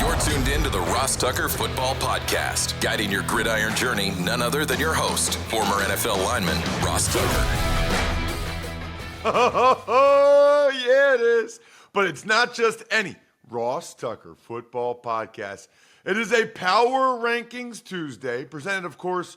You're tuned in to the Ross Tucker Football Podcast, guiding your gridiron journey, none other than your host, former NFL lineman, Ross Tucker. Oh, yeah, it is. But it's not just any Ross Tucker Football Podcast. It is a Power Rankings Tuesday, presented, of course,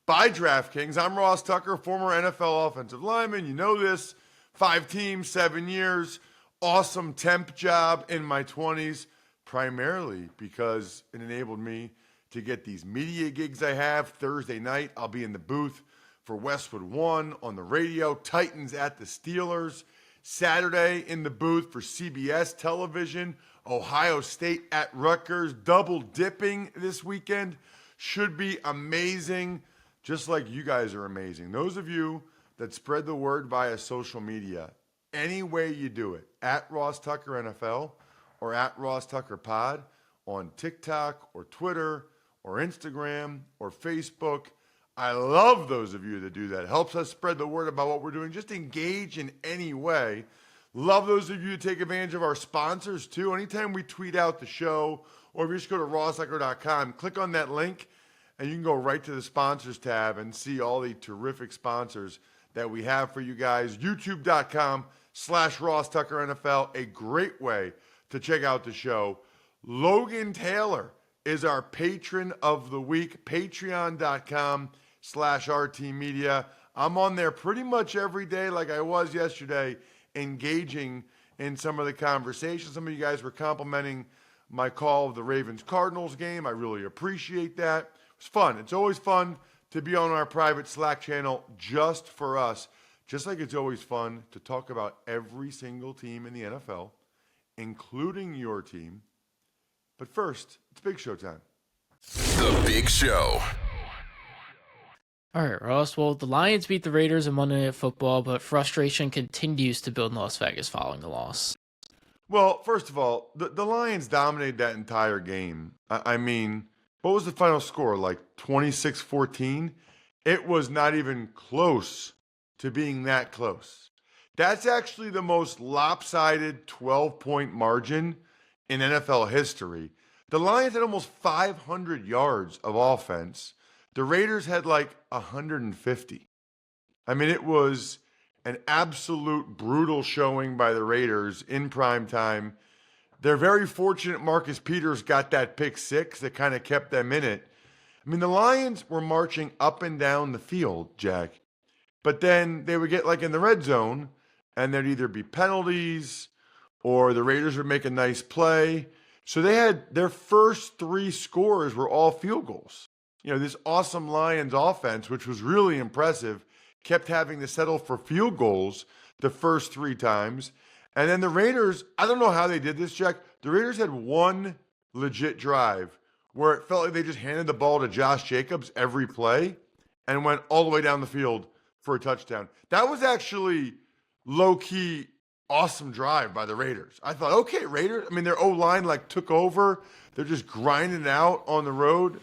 by DraftKings. I'm Ross Tucker, former NFL offensive lineman. You know this. 5 teams, 7 years. Awesome temp job in my 20s, primarily because it enabled me to get these media gigs I have. Thursday night, I'll be in the booth for Westwood One on the radio, Titans at the Steelers. Saturday in the booth for CBS television, Ohio State at Rutgers. Double dipping this weekend. Should be amazing, just like you guys are amazing. Those of you that spread the word via social media, any way you do it, at Ross Tucker NFL or at Ross Tucker Pod on TikTok or Twitter or Instagram or Facebook. I love those of you that do that. It helps us spread the word about what we're doing. Just engage in any way. Love those of you who take advantage of our sponsors too. Anytime we tweet out the show, or if you just go to rosstucker.com, click on that link and you can go right to the sponsors tab and see all the terrific sponsors that we have for you guys. YouTube.com/Ross Tucker NFL, a great way to check out the show. Logan Taylor is our patron of the week. Patreon.com/RT Media. I'm on there pretty much every day, like I was yesterday, engaging in some of the conversations. Some of you guys were complimenting my call of the Ravens-Cardinals game. I really appreciate that. It was fun. It's always fun to be on our private Slack channel just for us, just like it's always fun to talk about every single team in the NFL, including your team. But first, it's Big Show time. The Big Show. All right, Ross. Well, the Lions beat the Raiders in Monday Night Football, but frustration continues to build in Las Vegas following the loss. Well, first of all, the Lions dominated that entire game. I mean, what was the final score? Like 26-14? It was not even close to being that close. That's actually the most lopsided 12-point margin in NFL history. The Lions had almost 500 yards of offense. The Raiders had like 150. I mean, it was an absolute brutal showing by the Raiders in prime time. They're very fortunate Marcus Peters got that pick six that kind of kept them in it. I mean, the Lions were marching up and down the field, Jack, but then they would get like in the red zone and there'd either be penalties or the Raiders would make a nice play. So they had their first 3 scores were all field goals. You know, this awesome Lions offense, which was really impressive, kept having to settle for field goals the first 3 times. And then the Raiders, I don't know how they did this, Jack. The Raiders had one legit drive where it felt like they just handed the ball to Josh Jacobs every play and went all the way down the field for a touchdown. That was actually low-key awesome drive by the Raiders. I thought, okay, Raiders. I mean, their O-line like took over. They're just grinding it out on the road.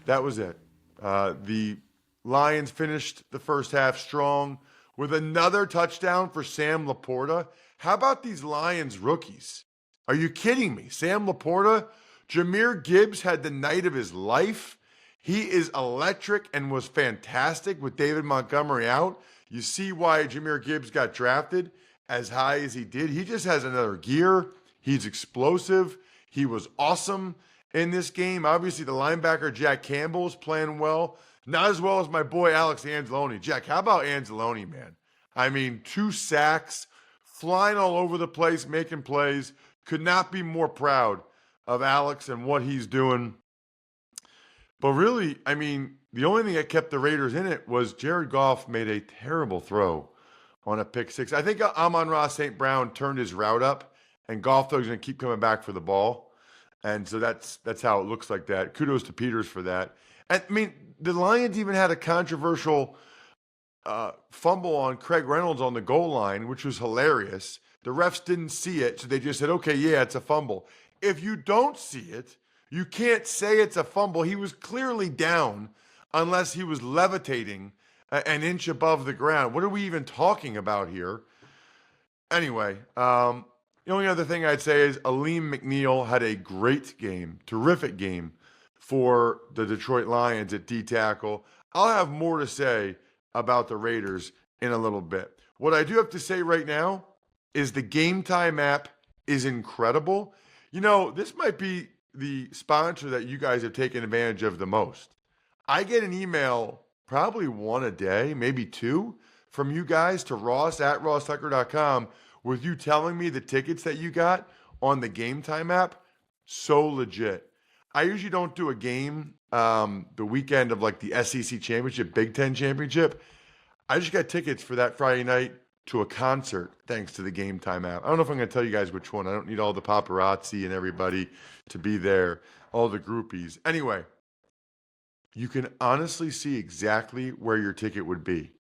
That was it. The Lions finished the first half strong with another touchdown for Sam Laporta. How about these Lions rookies? Are you kidding me? Sam Laporta, Jahmyr Gibbs had the night of his life. He is electric and was fantastic with David Montgomery out. You see why Jahmyr Gibbs got drafted as high as he did. He just has another gear. He's explosive. He was awesome in this game. Obviously, the linebacker Jack Campbell is playing well. Not as well as my boy Alex Anzalone. Jack, how about Anzalone, man? I mean, 2 sacks, flying all over the place, making plays. Could not be more proud of Alex and what he's doing. But really, I mean, the only thing that kept the Raiders in it was Jared Goff made a terrible throw on a pick six. I think Amon-Ra St. Brown turned his route up, and Goff was going to keep coming back for the ball. And so that's how it looks like that. Kudos to Peters for that. And, I mean, the Lions even had a controversial fumble on Craig Reynolds on the goal line, which was hilarious. The refs didn't see it, so they just said, okay, yeah, it's a fumble. If you don't see it, you can't say it's a fumble. He was clearly down unless he was levitating an inch above the ground. What are we even talking about here? Anyway, The only other thing I'd say is Aleem McNeil had a great game, terrific game for the Detroit Lions at D tackle. I'll have more to say about the Raiders in a little bit. What I do have to say right now is the Game Time app is incredible. You know, this might be the sponsor that you guys have taken advantage of the most. I get an email, probably one a day, maybe two, from you guys to Ross at rosstucker.com with you telling me the tickets that you got on the Game Time app. So legit. I usually don't do a game the weekend of like the SEC Championship, Big Ten Championship. I just got tickets for that Friday night to a concert thanks to the Game Time app. I don't know if I'm going to tell you guys which one. I don't need all the paparazzi and everybody to be there, all the groupies. Anyway, you can honestly see exactly where your ticket would be.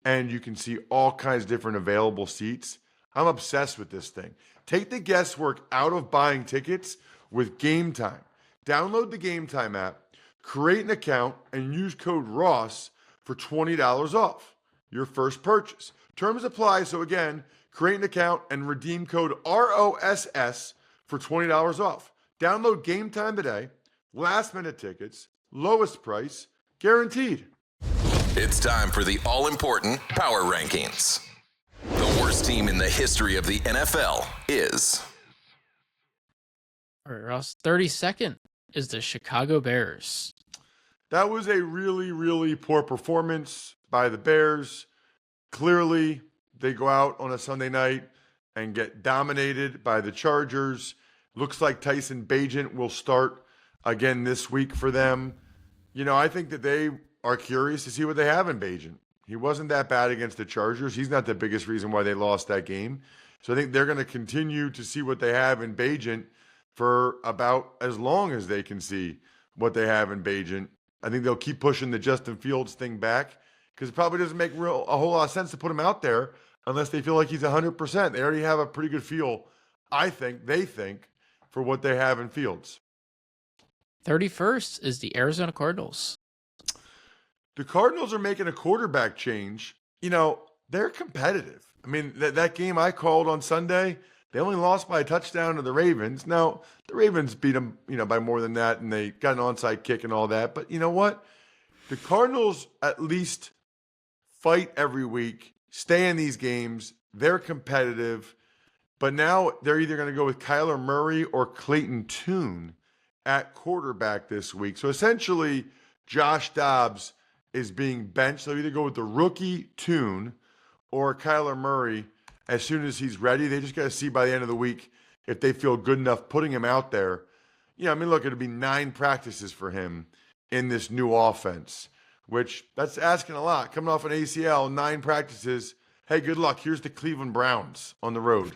And you can see all kinds of different available seats. I'm obsessed with this thing. Take the guesswork out of buying tickets with Game Time. Download the Game Time app, create an account, and use code ROSS for $20 off your first purchase. Terms apply. So again, create an account and redeem code ROSS for $20 off. Download Game Time today. Last minute tickets, lowest price, guaranteed. It's time for the all-important Power Rankings. The worst team in the history of the NFL is... All right, Ross. 32nd is the Chicago Bears. That was a really, really poor performance by the Bears. Clearly, they go out on a Sunday night and get dominated by the Chargers. Looks like Tyson Bagent will start again this week for them. You know, I think that they are curious to see what they have in Bagent. He wasn't that bad against the Chargers. He's not the biggest reason why they lost that game. So I think they're going to continue to see what they have in Bagent for about as long as they can see what they have in Bagent. I think they'll keep pushing the Justin Fields thing back because it probably doesn't make a whole lot of sense to put him out there unless they feel like he's 100%. They already have a pretty good feel, they think, for what they have in Fields. 31st is the Arizona Cardinals. The Cardinals are making a quarterback change. You know, they're competitive. I mean, that game I called on Sunday, they only lost by a touchdown to the Ravens. Now, the Ravens beat them, by more than that, and they got an onside kick and all that. But you know what? The Cardinals at least fight every week, stay in these games. They're competitive. But now they're either going to go with Kyler Murray or Clayton Tune at quarterback this week. So essentially, Josh Dobbs is being benched. They'll either go with the rookie Tune or Kyler Murray as soon as he's ready. They just got to see by the end of the week if they feel good enough putting him out there. Look, it'll be 9 practices for him in this new offense, which that's asking a lot. Coming off an ACL, 9 practices. Hey, good luck. Here's the Cleveland Browns on the road.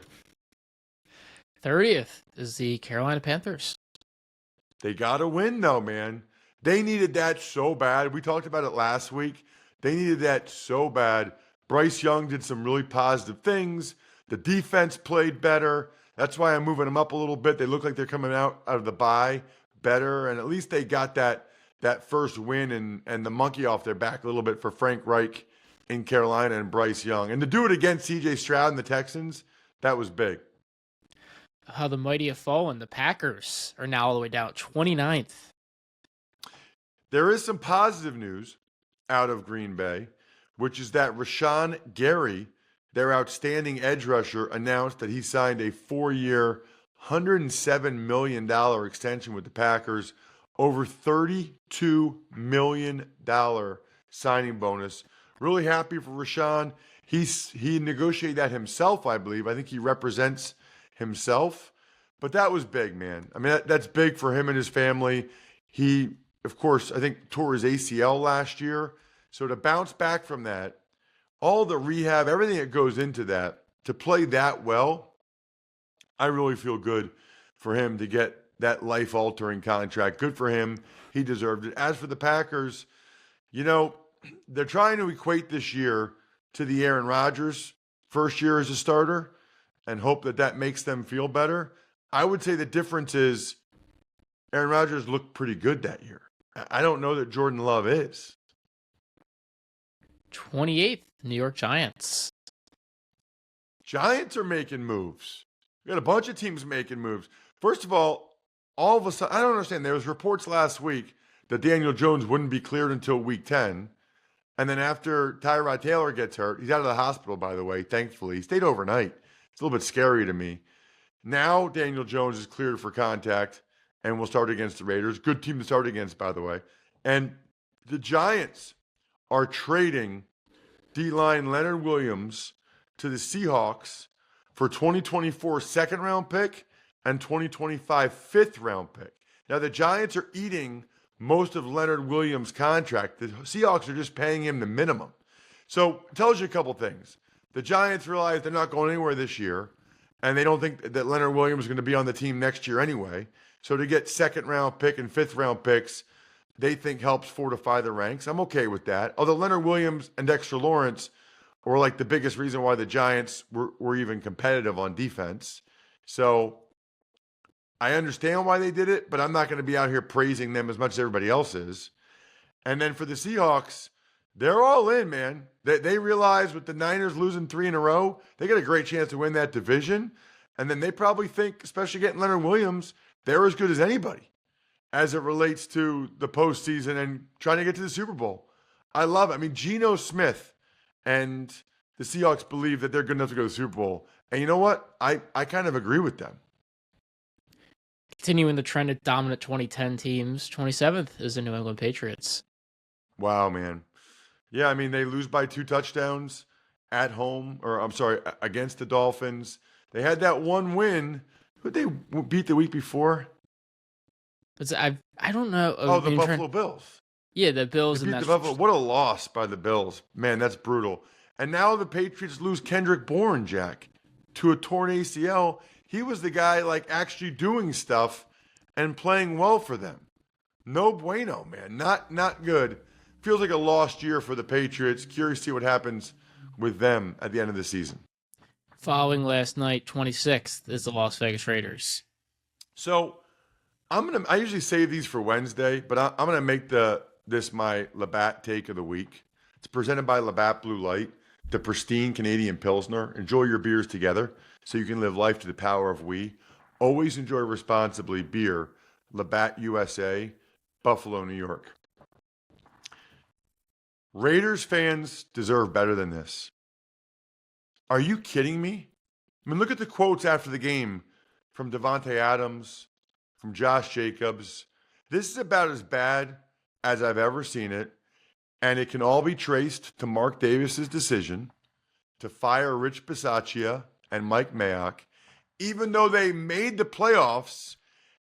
30th is the Carolina Panthers. They got to win, though, man. They needed that so bad. We talked about it last week. They needed that so bad. Bryce Young did some really positive things. The defense played better. That's why I'm moving them up a little bit. They look like they're coming out of the bye better, and at least they got that first win and the monkey off their back a little bit for Frank Reich in Carolina and Bryce Young. And to do it against C.J. Stroud and the Texans, that was big. How the mighty have fallen. The Packers are now all the way down 29th. There is some positive news out of Green Bay, which is that Rashawn Gary, their outstanding edge rusher, announced that he signed a 4-year, $107 million extension with the Packers, over $32 million signing bonus. Really happy for Rashawn. He negotiated that himself, I believe. I think he represents himself. But that was big, man. I mean, that's big for him and his family. He, of course, I think tore his ACL last year. So to bounce back from that, all the rehab, everything that goes into that, to play that well, I really feel good for him to get that life-altering contract. Good for him. He deserved it. As for the Packers, they're trying to equate this year to the Aaron Rodgers first year as a starter and hope that makes them feel better. I would say the difference is Aaron Rodgers looked pretty good that year. I don't know that Jordan Love is. 28th, New York Giants. Giants are making moves. We got a bunch of teams making moves. First of all of a sudden, I don't understand. There was reports last week that Daniel Jones wouldn't be cleared until week 10. And then after Tyrod Taylor gets hurt, he's out of the hospital, by the way, thankfully. He stayed overnight. It's a little bit scary to me. Now Daniel Jones is cleared for contact and will start against the Raiders. Good team to start against, by the way. And the Giants are trading D-line Leonard Williams to the Seahawks for 2024 second-round pick and 2025 fifth-round pick. Now, the Giants are eating most of Leonard Williams' contract. The Seahawks are just paying him the minimum. So it tells you a couple things. The Giants realize they're not going anywhere this year, and they don't think that Leonard Williams is going to be on the team next year anyway. So to get second-round pick and fifth-round picks, they think helps fortify the ranks. I'm okay with that. Although Leonard Williams and Dexter Lawrence were like the biggest reason why the Giants were even competitive on defense. So I understand why they did it, but I'm not going to be out here praising them as much as everybody else is. And then for the Seahawks, they're all in, man. They realize with the Niners losing 3 in a row, they got a great chance to win that division. And then they probably think, especially getting Leonard Williams, they're as good as anybody as it relates to the postseason and trying to get to the Super Bowl. I love it. I mean, Geno Smith and the Seahawks believe that they're good enough to go to the Super Bowl. And you know what? I kind of agree with them. Continuing the trend of dominant 2010 teams, 27th is the New England Patriots. Wow, man. Yeah, I mean, they lose by 2 touchdowns at home, or I'm sorry, against the Dolphins. They had that one win. Who'd they beat the week before? I don't know. The Buffalo Bills. Yeah, the Bills. They beat the Buffalo. What a loss by the Bills. Man, that's brutal. And now the Patriots lose Kendrick Bourne, Jack, to a torn ACL. He was the guy like actually doing stuff and playing well for them. No bueno, man. Not good. Feels like a lost year for the Patriots. Curious to see what happens with them at the end of the season. Following last night, 26th is the Las Vegas Raiders. So I usually save these for Wednesday, but I'm gonna make this my Labatt take of the week. It's presented by Labatt Blue Light, the pristine Canadian Pilsner. Enjoy your beers together so you can live life to the power of we. Always enjoy responsibly. Beer, Labatt USA, Buffalo, New York. Raiders fans deserve better than this. Are you kidding me? I mean, look at the quotes after the game from Devontae Adams, from Josh Jacobs. This is about as bad as I've ever seen it, and it can all be traced to Mark Davis's decision to fire Rich Bisaccia and Mike Mayock, even though they made the playoffs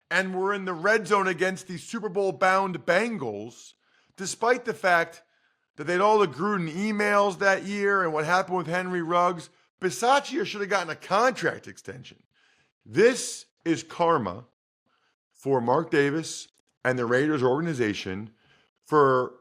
and were in the red zone against the Super Bowl-bound Bengals, despite the fact that they'd all agreed in emails that year and what happened with Henry Ruggs. Bisaccia should have gotten a contract extension. This is karma for Mark Davis and the Raiders organization for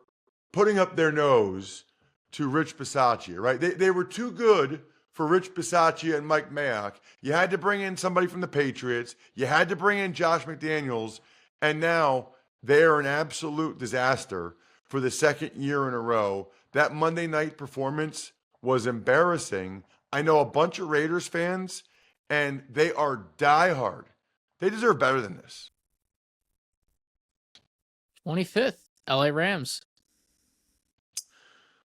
putting up their nose to Rich Bisaccia, right? They were too good for Rich Bisaccia and Mike Mayock. You had to bring in somebody from the Patriots. You had to bring in Josh McDaniels. And now they're an absolute disaster for the second year in a row. That Monday night performance was embarrassing. I know a bunch of Raiders fans, and they are diehard. They deserve better than this. 25th, LA Rams.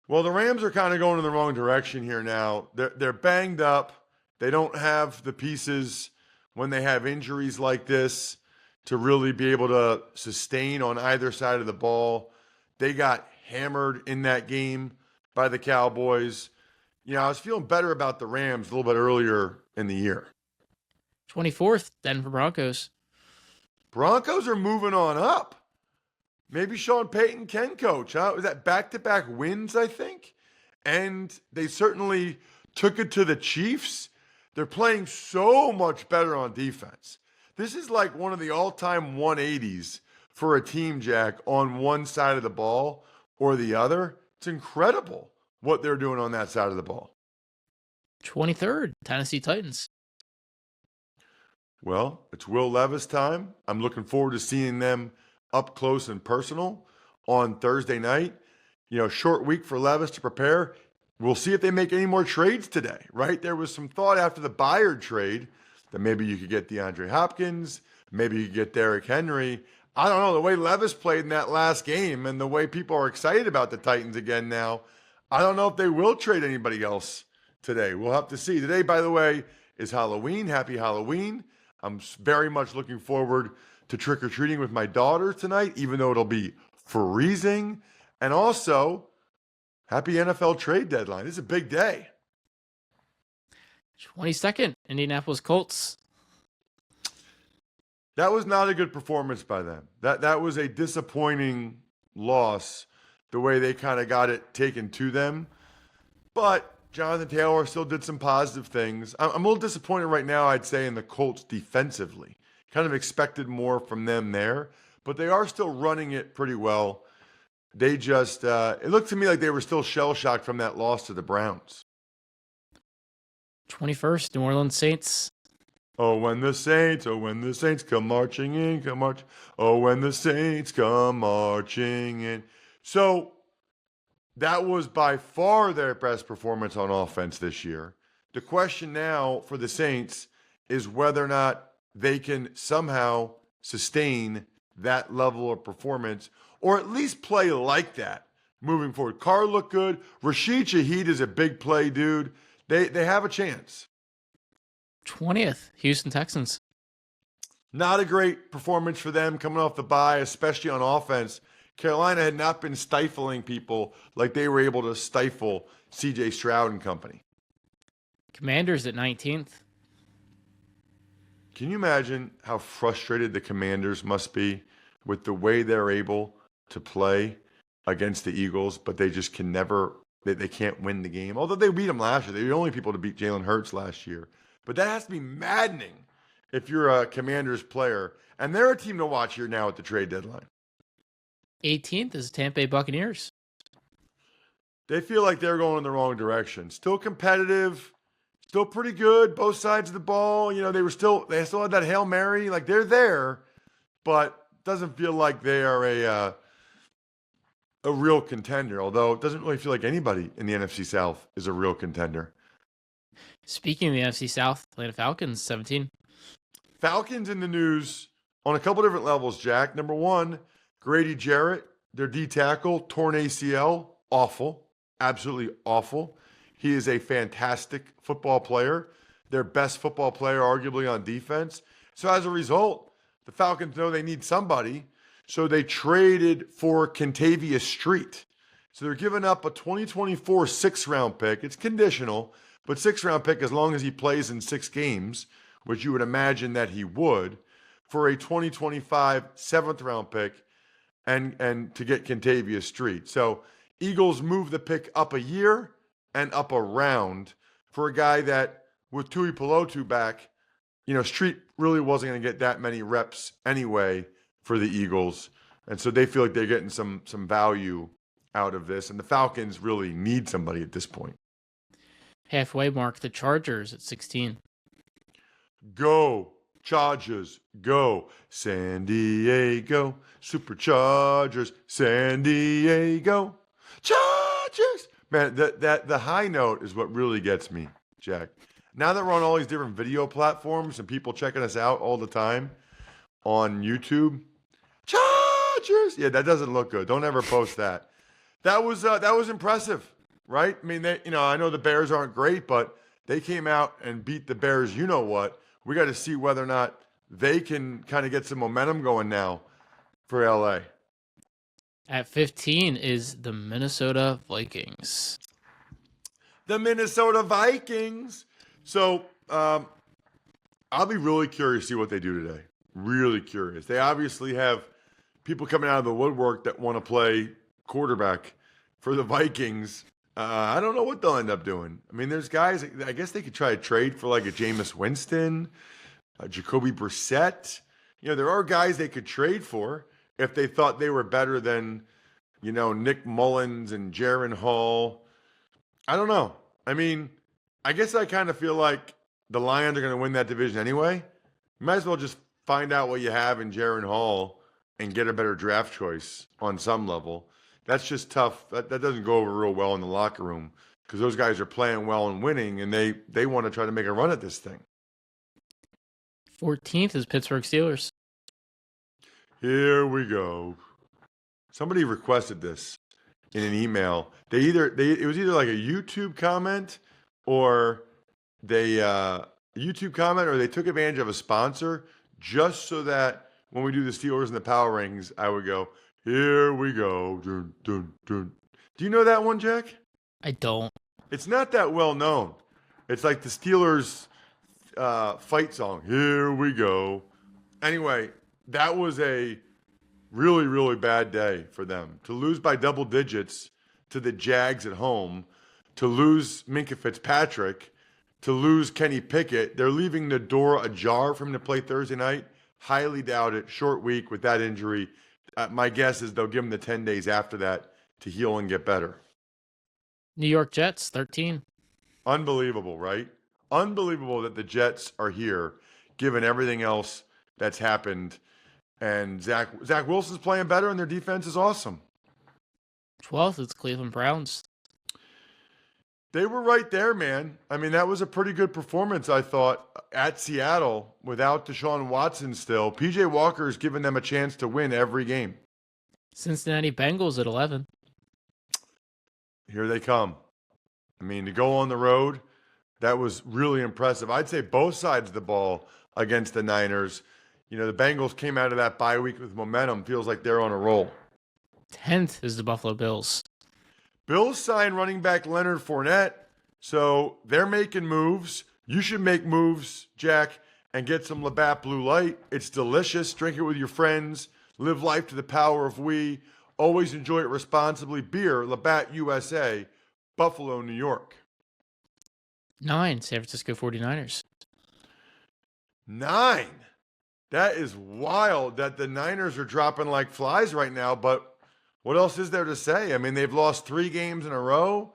Well, the Rams are kind of going in the wrong direction here now. They're banged up. They don't have the pieces when they have injuries like this to really be able to sustain on either side of the ball. They got hammered in that game by the Cowboys. You know, I was feeling better about the Rams a little bit earlier in the year. 24th, Denver Broncos. Broncos are moving on up. Maybe Sean Payton can coach, huh? Was that back-to-back wins, I think? And they certainly took it to the Chiefs. They're playing so much better on defense. This is like one of the all-time 180s for a team, Jack, on one side of the ball or the other. It's incredible what they're doing on that side of the ball. 23rd, Tennessee Titans. Well, it's Will Levis time. I'm looking forward to seeing them up close and personal on Thursday night. You know, short week for Levis to prepare. We'll see if they make any more trades today, right? There was some thought after the Byard trade that maybe you could get DeAndre Hopkins, maybe you could get Derrick Henry. I don't know. The way Levis played in that last game and the way people are excited about the Titans again now, I don't know if they will trade anybody else today. We'll have to see. Today, by the way, is Halloween. Happy Halloween. I'm very much looking forward to trick-or-treating with my daughter tonight, even though it'll be freezing. And also, happy NFL trade deadline. This is a big day. 22nd, Indianapolis Colts. That was not a good performance by them. That was a disappointing loss, the way they kind of got it taken to them. But Jonathan Taylor still did some positive things. I'm a little disappointed right now, I'd say, in the Colts defensively. Kind of expected more from them there, but they are still running it pretty well. They just, it looked to me like they were still shell-shocked from that loss to the Browns. 21st, New Orleans Saints. Oh, when the Saints come marching in, come march. Oh, when the Saints come marching in. So that was by far their best performance on offense this year. The question now for the Saints is whether or not they can somehow sustain that level of performance or at least play like that moving forward. Carr looked good. Rashid Shaheed is a big play dude. They have a chance. 20th, Houston Texans. Not a great performance for them coming off the bye, especially on offense. Carolina had not been stifling people like they were able to stifle C.J. Stroud and company. Commanders at 19th. Can you imagine how frustrated the Commanders must be with the way they're able to play against the Eagles, but they just can never, they can't win the game. Although they beat them last year. They were the only people to beat Jalen Hurts last year. But that has to be maddening if you're a Commanders player. And they're a team to watch here now at the trade deadline. 18th is Tampa Bay Buccaneers. They feel like they're going in the wrong direction. Still competitive, still pretty good, both sides of the ball. You know, they still had that Hail Mary. Like, they're there, but doesn't feel like they are a real contender. Although it doesn't really feel like anybody in the NFC South is a real contender. Speaking of the NFC South, Atlanta Falcons, 17. Falcons in the news on a couple different levels, Jack. Number one, Grady Jarrett, their D tackle, torn ACL. Awful. Absolutely awful. He is a fantastic football player. Their best football player, arguably, on defense. So as a result, the Falcons know they need somebody. So they traded for Kentavious Street. So they're giving up a 2024 sixth-round pick. It's conditional, but sixth-round pick as long as he plays in 6 games, which you would imagine that he would, for a 2025 seventh-round pick and to get Kentavious Street. So Eagles move the pick up a year and up a round for a guy that, with Tui Pelotu back, you know, Street really wasn't going to get that many reps anyway for the Eagles. And so they feel like they're getting some value out of this. And the Falcons really need somebody at this point. Halfway mark, the Chargers at 16. Go, Chargers, go. San Diego, Superchargers, San Diego, Chargers. Man, the high note is what really gets me, Jack. Now that we're on all these different video platforms and people checking us out all the time on YouTube, Chargers. Yeah, that doesn't look good. Don't ever post that. That was impressive, right? I mean, I know the Bears aren't great, but they came out and beat the Bears. You know what? We got to see whether or not they can kind of get some momentum going now for LA. At 15 is the Minnesota Vikings. The Minnesota Vikings. So I'll be really curious to see what they do today. Really curious. They obviously have people coming out of the woodwork that want to play quarterback for the Vikings. I don't know what they'll end up doing. I mean, there's guys, I guess they could try to trade for like a Jameis Winston, Jacoby Brissett. You know, there are guys they could trade for if they thought they were better than, you know, Nick Mullins and Jaron Hall. I don't know. I mean, I guess I kind of feel like the Lions are going to win that division anyway. You might as well just find out what you have in Jaron Hall and get a better draft choice on some level. That's just tough. That doesn't go over real well in the locker room because those guys are playing well and winning, and they want to try to make a run at this thing. 14th is Pittsburgh Steelers. Here we go. Somebody requested this in an email. It was either like a YouTube comment or they they took advantage of a sponsor just so that when we do the Steelers and the power rankings, I would go, here we go. Dun, dun, dun. Do you know that one, Jack? I don't. It's not that well known. It's like the Steelers fight song. Here we go. Anyway, that was a really, really bad day for them. To lose by double digits to the Jags at home, to lose Minkah Fitzpatrick, to lose Kenny Pickett. They're leaving the door ajar for him to play Thursday night. Highly doubt it. Short week with that injury. My guess is they'll give him the 10 days after that to heal and get better. New York Jets, 13. Unbelievable, right? Unbelievable that the Jets are here, given everything else that's happened. And Zach Wilson's playing better, and their defense is awesome. 12th is Cleveland Browns. They were right there, man. I mean, that was a pretty good performance, I thought, at Seattle without Deshaun Watson still. P.J. Walker's given them a chance to win every game. Cincinnati Bengals at 11. Here they come. I mean, to go on the road, that was really impressive. I'd say both sides of the ball against the Niners. You know, the Bengals came out of that bye week with momentum. Feels like they're on a roll. 10th is the Buffalo Bills. Bills signed running back Leonard Fournette, so they're making moves. You should make moves, Jack, and get some Labatt Blue Light. It's delicious. Drink it with your friends. Live life to the power of we. Always enjoy it responsibly. Beer, Labatt USA, Buffalo, New York. 9, San Francisco 49ers. 9. That is wild that the Niners are dropping like flies right now, but what else is there to say? I mean, they've lost 3 games in a row.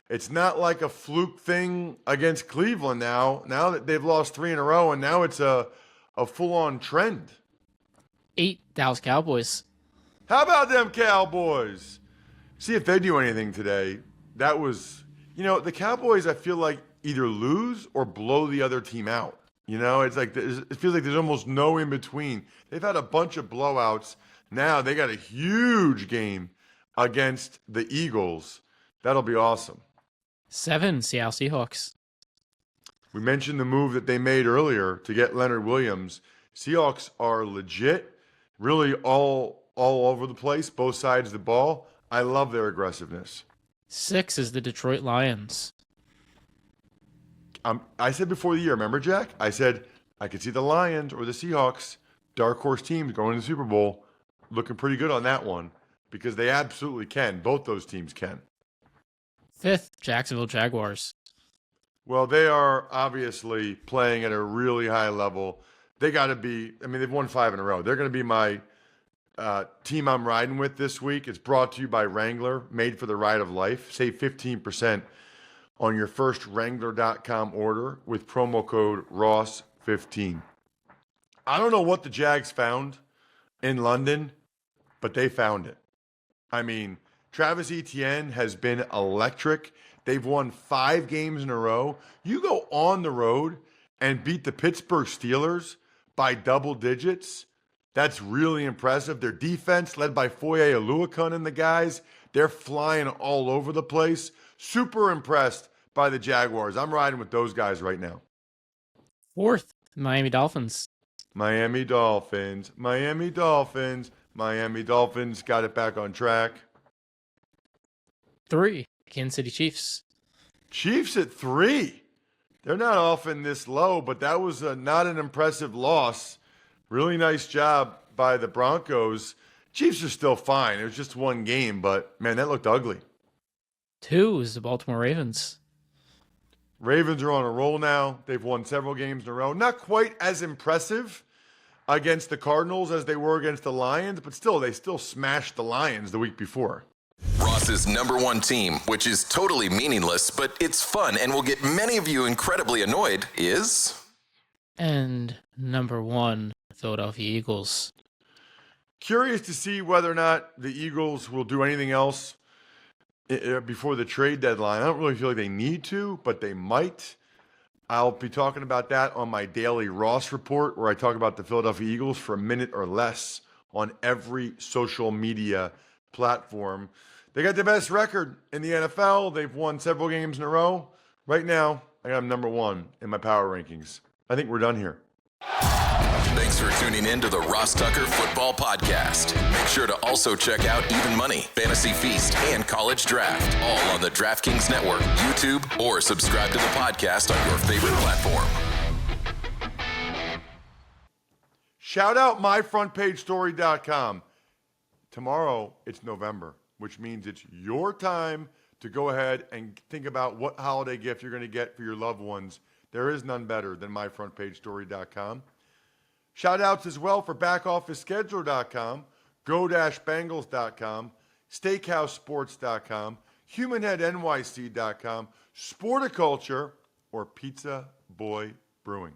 It's not like a fluke thing against Cleveland now. Now that they've lost 3 in a row, and now it's a full-on trend. 8, Dallas Cowboys. How about them Cowboys? See if they do anything today. That was, the Cowboys, I feel like, either lose or blow the other team out. It's like it feels like there's almost no in between. They've had a bunch of blowouts. Now they got a huge game against the Eagles. That'll be awesome. 7, Seattle Seahawks. We mentioned the move that they made earlier to get Leonard Williams. Seahawks are legit, really all over the place, both sides of the ball. I love their aggressiveness. 6 is the Detroit Lions. I said before the year, remember, Jack? I said I could see the Lions or the Seahawks, dark horse teams going to the Super Bowl, looking pretty good on that one because they absolutely can. Both those teams can. 5th, Jacksonville Jaguars. Well, they are obviously playing at a really high level. They got to be, they've won 5 in a row. They're going to be my team I'm riding with this week. It's brought to you by Wrangler, made for the ride of life. Save 15% on your first Wrangler.com order with promo code ROSS15. I don't know what the Jags found in London, but they found it. Travis Etienne has been electric. They've won 5 games in a row. You go on the road and beat the Pittsburgh Steelers by double digits. That's really impressive. Their defense, led by Foye Oluokun and the guys, they're flying all over the place. Super impressed by the Jaguars. I'm riding with those guys right now. 4th, Miami Dolphins. Miami Dolphins. Miami Dolphins. Miami Dolphins got it back on track. 3, Kansas City Chiefs. Chiefs at 3. They're not often this low, but that was not an impressive loss. Really nice job by the Broncos. Chiefs are still fine. It was just one game, but, man, that looked ugly. 2 is the Baltimore Ravens. Ravens are on a roll now. They've won several games in a row. Not quite as impressive against the Cardinals as they were against the Lions, but still, they still smashed the Lions the week before. Ross's number 1 team, which is totally meaningless, but it's fun and will get many of you incredibly annoyed, is... And number 1, Philadelphia Eagles. Curious to see whether or not the Eagles will do anything else before the trade deadline. I don't really feel like they need to, but they might. I'll be talking about that on my daily Ross report, where I talk about the Philadelphia Eagles for a minute or less on every social media platform. They got the best record in the NFL. They've won several games in a row. Right now, I got them number one in my power rankings. I think we're done here. Thanks for tuning in to the Ross Tucker Football Podcast. Make sure to also check out Even Money, Fantasy Feast, and College Draft, all on the DraftKings Network, YouTube, or subscribe to the podcast on your favorite platform. Shout out myfrontpagestory.com. Tomorrow, it's November, which means it's your time to go ahead and think about what holiday gift you're going to get for your loved ones. There is none better than myfrontpagestory.com. Shout outs as well for backofficescheduler.com, go-bangles.com, steakhousesports.com, humanheadnyc.com, Sporticulture, or Pizza Boy Brewing.